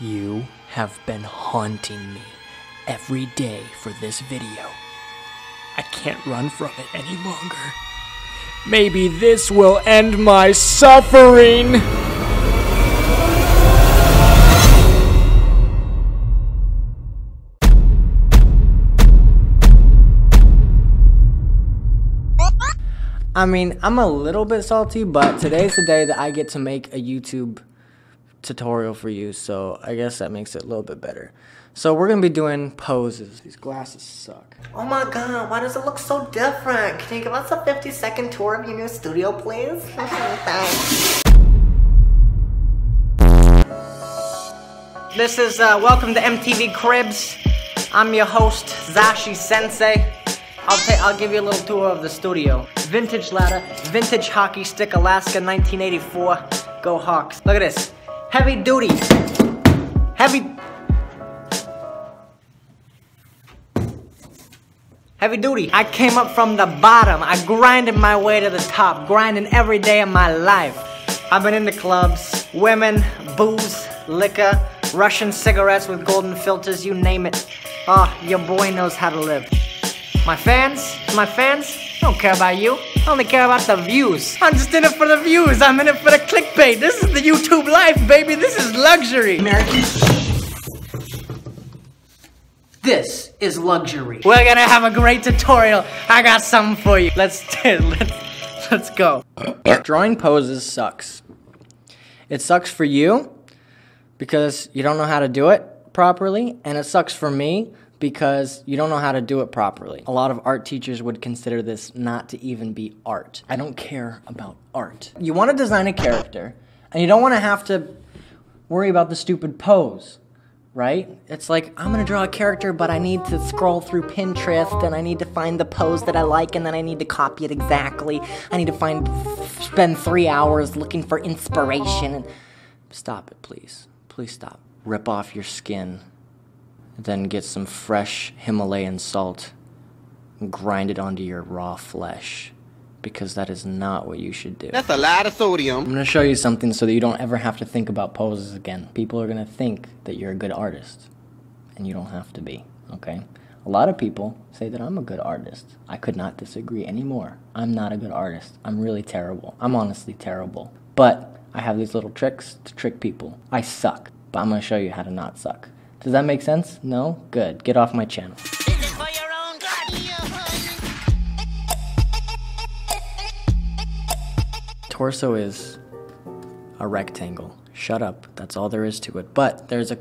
You have been haunting me every day for this video. I can't run from it any longer. Maybe this will end my suffering! I mean, I'm a little bit salty, but today's the day that I get to make a YouTube tutorial for you, so I guess that makes it a little bit better. So we're gonna be doing poses. These glasses suck. Oh my god, why does it look so different? Can you give us a 50-second tour of your new studio, please? Thanks. This is, welcome to MTV Cribs. I'm your host, Zashi Sensei. I'll give you a little tour of the studio. Vintage ladder, vintage hockey stick, Alaska 1984. Go Hawks. Look at this. Heavy duty. Heavy duty. I came up from the bottom. I grinded my way to the top, grinding every day of my life. I've been in the clubs, women, booze, liquor, Russian cigarettes with golden filters, you name it. Oh, your boy knows how to live. My fans, I don't care about you. I only care about the views. I'm just in it for the views. I'm in it for the clickbait. This is the YouTube life, baby. This is luxury. This is luxury. We're gonna have a great tutorial. I got something for you. Let's go. Drawing poses sucks. It sucks for you because you don't know how to do it properly, and it sucks for me because you don't know how to do it properly. A lot of art teachers would consider this not to even be art. I don't care about art. You want to design a character, and you don't want to have to worry about the stupid pose, right? It's like, I'm gonna draw a character, but I need to scroll through Pinterest, and I need to find the pose that I like, and then I need to copy it exactly. I need to spend 3 hours looking for inspiration. And stop it, please. Please stop. Rip off your skin. Then get some fresh Himalayan salt and grind it onto your raw flesh, because that is not what you should do. That's a lot of sodium. I'm gonna show you something so that you don't ever have to think about poses again. People are gonna think that you're a good artist, and you don't have to be, okay? A lot of people say that I'm a good artist. I could not disagree anymore. I'm not a good artist. I'm really terrible. I'm honestly terrible. But I have these little tricks to trick people. I suck, but I'm gonna show you how to not suck. Does that make sense? No? Good. Get off my channel. Torso is a rectangle. Shut up. That's all there is to it. But there's a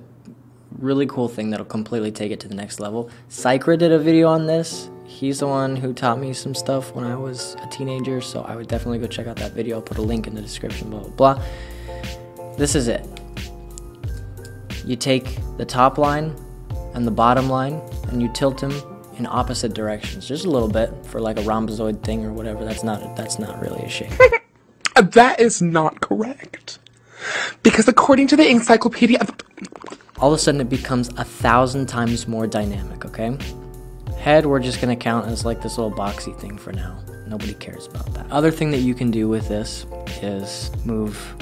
really cool thing that'll completely take it to the next level. Psychra did a video on this. He's the one who taught me some stuff when I was a teenager, so I would definitely go check out that video. I'll put a link in the description, blah, blah, blah. This is it. You take the top line and the bottom line and you tilt them in opposite directions, just a little bit, for like a rhombozoid thing or whatever. That's not really a shape. That is not correct. Because according to the encyclopedia of... All of a sudden it becomes 1,000 times more dynamic, okay? Head, we're just gonna count as like this little boxy thing for now. Nobody cares about that. Other thing that you can do with this is move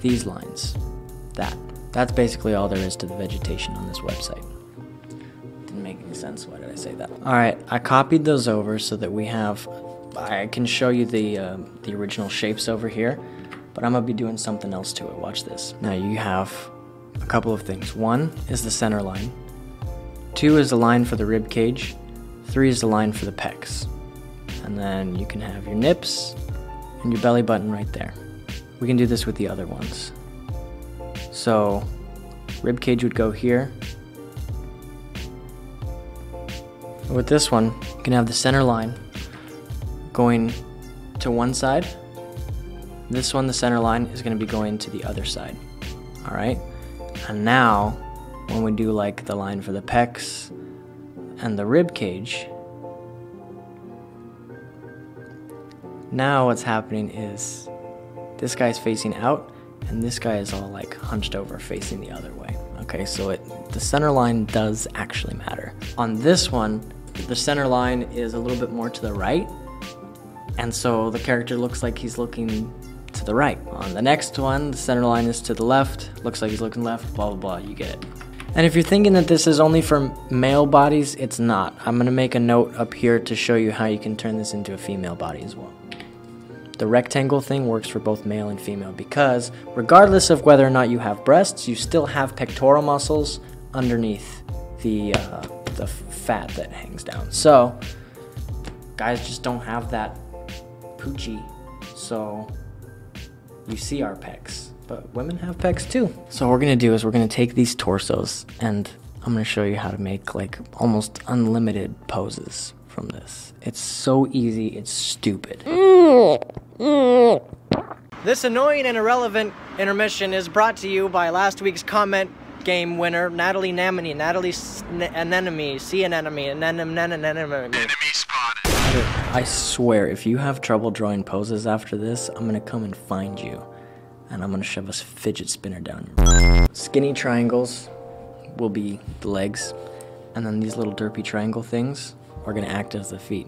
these lines. That's basically all there is to the vegetation on this website. Didn't make any sense. Why did I say that? Alright, I copied those over so that we have... I can show you the original shapes over here, but I'm gonna be doing something else to it. Watch this. Now you have a couple of things. 1 is the center line. 2 is the line for the rib cage. 3 is the line for the pecs. And then you can have your nips and your belly button right there. We can do this with the other ones. So, rib cage would go here. With this one, you can have the center line going to one side. This one, the center line, is going to be going to the other side. Alright? And now, when we do like the line for the pecs and the rib cage, now what's happening is this guy's facing out, and this guy is all like hunched over facing the other way. Okay, so the center line does actually matter. On this one, the center line is a little bit more to the right, and so the character looks like he's looking to the right. On the next one, the center line is to the left. Looks like he's looking left, blah, blah, blah, you get it. And if you're thinking that this is only for male bodies, it's not. I'm gonna make a note up here to show you how you can turn this into a female body as well. The rectangle thing works for both male and female because regardless of whether or not you have breasts, you still have pectoral muscles underneath the fat that hangs down. So guys just don't have that poochie, so you see our pecs, but women have pecs too. So what we're gonna do is we're gonna take these torsos and I'm gonna show you how to make like almost unlimited poses from this. It's so easy, it's stupid. This annoying and irrelevant intermission is brought to you by last week's comment game winner, Natalie Namini, Natalie Anemone, see an enemy, Enemy spotted. I swear, if you have trouble drawing poses after this, I'm gonna come and find you, and I'm gonna shove a fidget spinner down your Skinny triangles will be the legs, and then these little derpy triangle things are gonna act as the feet.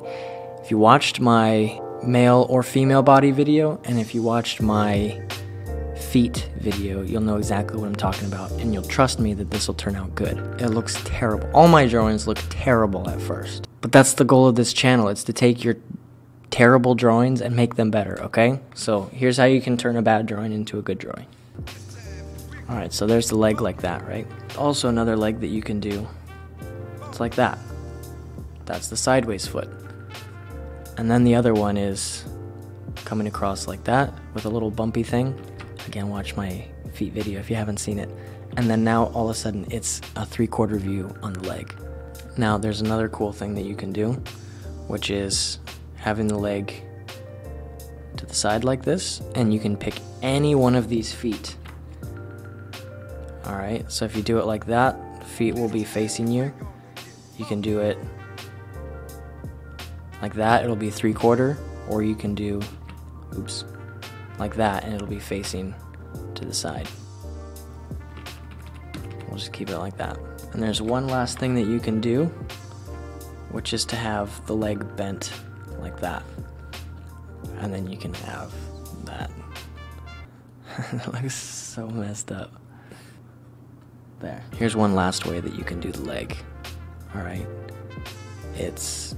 If you watched my male or female body video, and if you watched my feet video, you'll know exactly what I'm talking about, and you'll trust me that this will turn out good. It looks terrible. All my drawings look terrible at first, but that's the goal of this channel. It's to take your terrible drawings and make them better, okay? So here's how you can turn a bad drawing into a good drawing. Alright, so there's the leg like that, right? Also another leg that you can do, it's like that. That's the sideways foot. And then the other one is coming across like that with a little bumpy thing. Again, watch my feet video if you haven't seen it. And then now all of a sudden it's a 3/4 view on the leg. Now there's another cool thing that you can do, which is having the leg to the side like this, and you can pick any one of these feet. Alright, so if you do it like that, feet will be facing you. You can do it like that, it'll be 3/4, or you can do, oops, like that, and it'll be facing to the side. We'll just keep it like that. And there's one last thing that you can do, which is to have the leg bent like that. And then you can have that. That looks so messed up. There. Here's one last way that you can do the leg. Alright. It's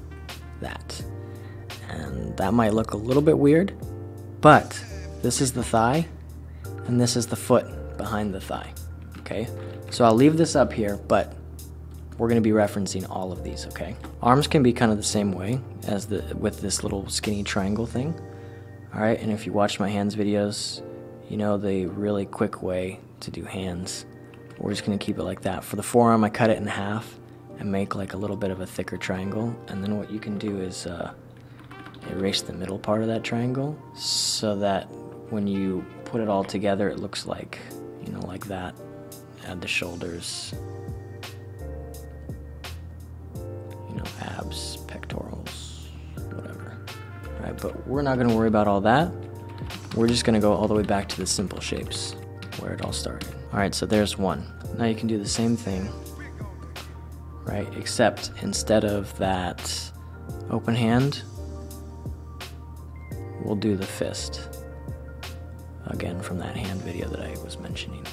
that. And that might look a little bit weird, but this is the thigh, and this is the foot behind the thigh, okay? So I'll leave this up here, but we're gonna be referencing all of these, okay? Arms can be kind of the same way as with this little skinny triangle thing, all right? And if you watch my hands videos, you know the really quick way to do hands. We're just gonna keep it like that. For the forearm, I cut it in half and make like a little bit of a thicker triangle, and then what you can do is erase the middle part of that triangle so that when you put it all together it looks like, you know, like that. Add the shoulders, you know, abs, pectorals, whatever. Alright, but we're not gonna worry about all that. We're just gonna go all the way back to the simple shapes where it all started. Alright, so there's one. Now you can do the same thing, right? Except instead of that open hand, we'll do the fist. Again, from that hand video that I was mentioning.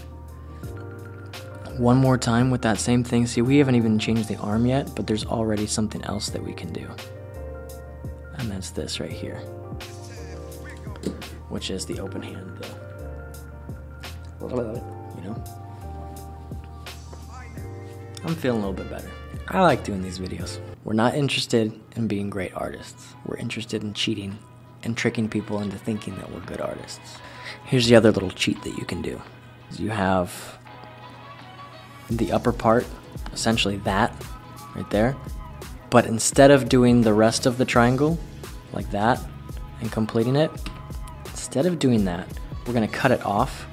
One more time with that same thing. See, we haven't even changed the arm yet, but there's already something else that we can do. And that's this right here, which is the open hand, you know? I'm feeling a little bit better. I like doing these videos. We're not interested in being great artists. We're interested in cheating and tricking people into thinking that we're good artists. Here's the other little cheat that you can do. You have the upper part, essentially that, right there. But instead of doing the rest of the triangle, like that, and completing it, instead of doing that, we're gonna cut it off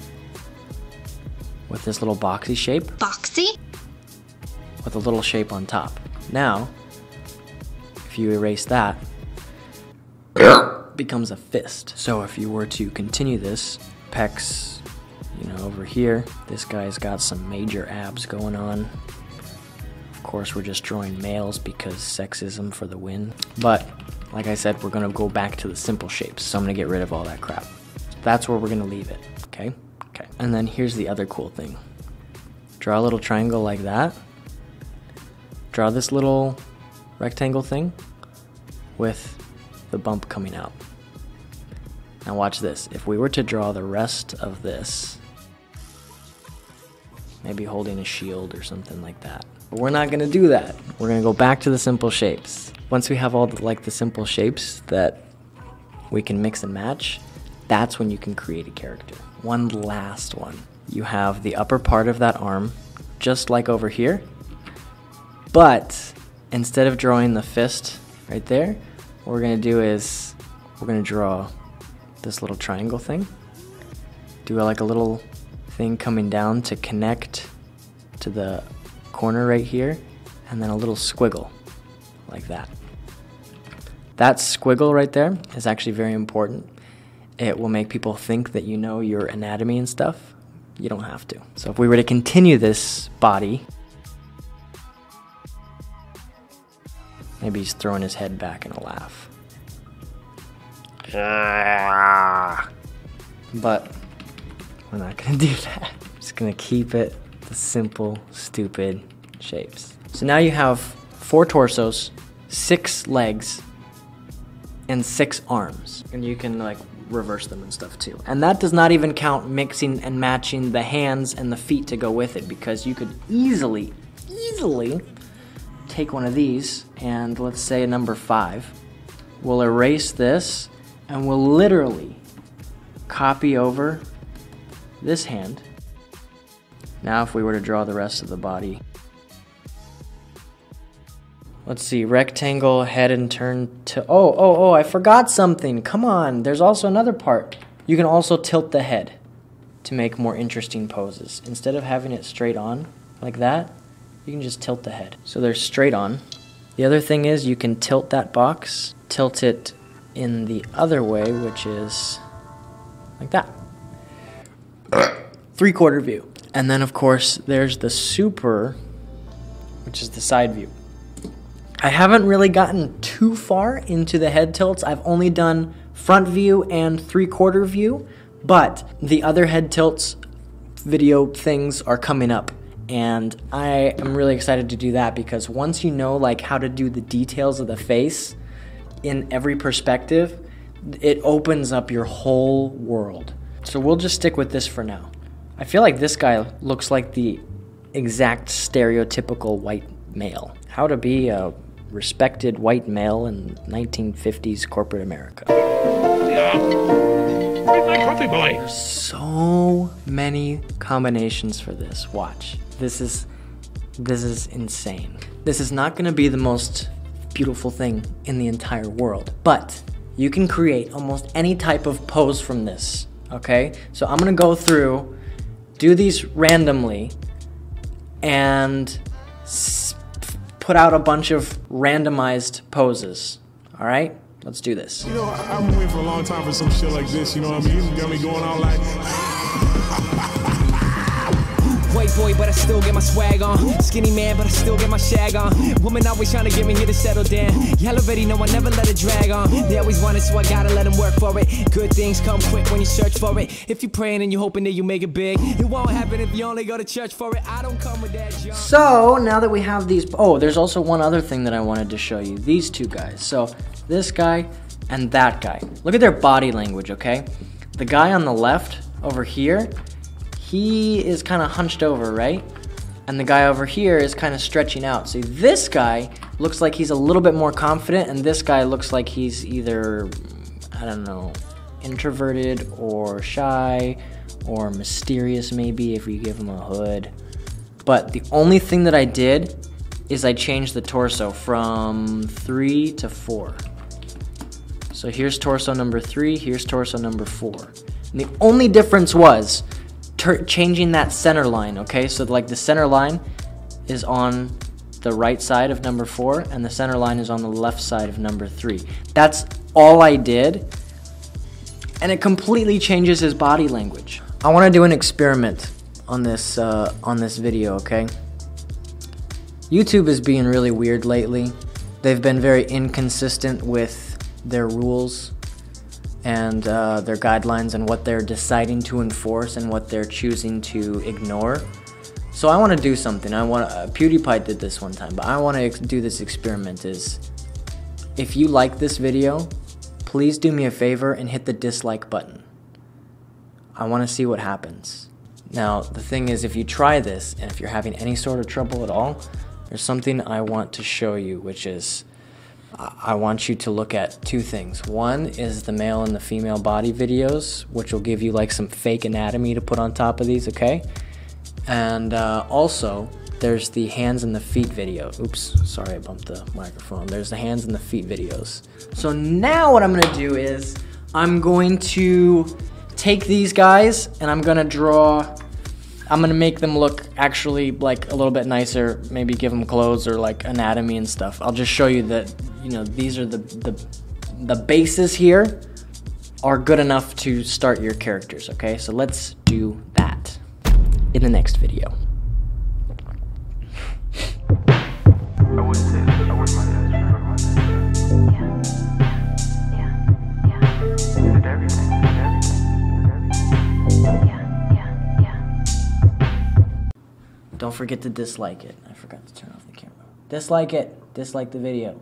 with this little boxy shape. Boxy? With a little shape on top. Now, if you erase that, it becomes a fist. So if you were to continue this, pecs, you know, over here, this guy's got some major abs going on. Of course, we're just drawing males because sexism for the win. But, like I said, we're gonna go back to the simple shapes, so I'm gonna get rid of all that crap. that's where we're gonna leave it, okay? Okay. And then here's the other cool thing. Draw a little triangle like that. Draw this little rectangle thing with the bump coming out. Now watch this. If we were to draw the rest of this, maybe holding a shield or something like that. But we're not gonna do that. We're gonna go back to the simple shapes. Once we have all the simple shapes that we can mix and match, that's when you can create a character. One last one. You have the upper part of that arm, just like over here, but instead of drawing the fist right there, what we're gonna do is we're gonna draw this little triangle thing, do like a little thing coming down to connect to the corner right here, and then a little squiggle like that. That squiggle right there is actually very important. It will make people think that you know your anatomy and stuff. You don't have to. So if we were to continue this body, maybe he's throwing his head back in a laugh. But we're not gonna do that. I'm just gonna keep it the simple, stupid shapes. So now you have 4 torsos, 6 legs, and 6 arms. And you can like reverse them and stuff too. And that does not even count mixing and matching the hands and the feet to go with it, because you could easily take one of these and let's say a number 5. We'll erase this and we'll literally copy over this hand. Now if we were to draw the rest of the body, let's see, rectangle, head and turn to, oh, I forgot something. Come on, there's also another part. You can also tilt the head to make more interesting poses. Instead of having it straight on like that, you can just tilt the head. So they're straight on. The other thing is you can tilt that box, tilt it in the other way, which is like that. 3/4 view. And then of course there's the super, which is the side view. I haven't really gotten too far into the head tilts. I've only done front view and 3/4 view, but the other head tilts video things are coming up. And I am really excited to do that, because once you know like how to do the details of the face in every perspective, it opens up your whole world. So we'll just stick with this for now. I feel like this guy looks like the exact stereotypical white male. How to be a respected white male in 1950s corporate America. Where's my coffee boy? There's so many combinations for this. Watch. This is insane. This is not gonna be the most beautiful thing in the entire world, but you can create almost any type of pose from this, okay? So I'm gonna go through, do these randomly, and put out a bunch of randomized poses, all right? Let's do this. You know, I've been waiting for a long time for some shit like this, you know what I mean? You got me going all like... White boy, but I still get my swag on. Skinny man, but I still get my shag on. Woman always trying to get me here to settle down. Y'all already know I never let it drag on. They always want it, so I gotta let them work for it. Good things come quick when you search for it. If you're praying and you're hoping that you make it big, it won't happen if you only go to church for it. I don't come with that junk. So now that we have these, oh, there's also one other thing that I wanted to show you. These two guys. So this guy and that guy. Look at their body language, okay? The guy on the left over here, he is kind of hunched over, right? And the guy over here is kind of stretching out. See, this guy looks like he's a little bit more confident, and this guy looks like he's either, I don't know, introverted or shy or mysterious maybe if you give him a hood. But the only thing that I did is I changed the torso from 3 to 4. So here's torso number 3, here's torso number 4. And the only difference was changing that center line, okay? So like the center line is on the right side of number 4 and the center line is on the left side of number 3. That's all I did, and it completely changes his body language. I want to do an experiment on this video, okay? YouTube is being really weird lately. They've been very inconsistent with their rules, and their guidelines and what they're deciding to enforce and what they're choosing to ignore. So I want to do something. PewDiePie did this one time, but I want to do this experiment. Is if you like this video, please do me a favor and hit the dislike button. I want to see what happens. Now, the thing is, if you try this and if you're having any sort of trouble at all, there's something I want to show you, which is I want you to look at two things. One is the male and the female body videos, which will give you like some fake anatomy to put on top of these, okay? And also, there's the hands and the feet video. Oops, sorry, I bumped the microphone. There's the hands and the feet videos. So now what I'm gonna do is I'm going to take these guys and I'm gonna make them look actually like a little bit nicer, maybe give them clothes or like anatomy and stuff. I'll just show you that, you know, these are the bases here are good enough to start your characters, okay? So let's do that in the next video. Don't forget to dislike it. I forgot to turn off the camera. Dislike it. Dislike the video.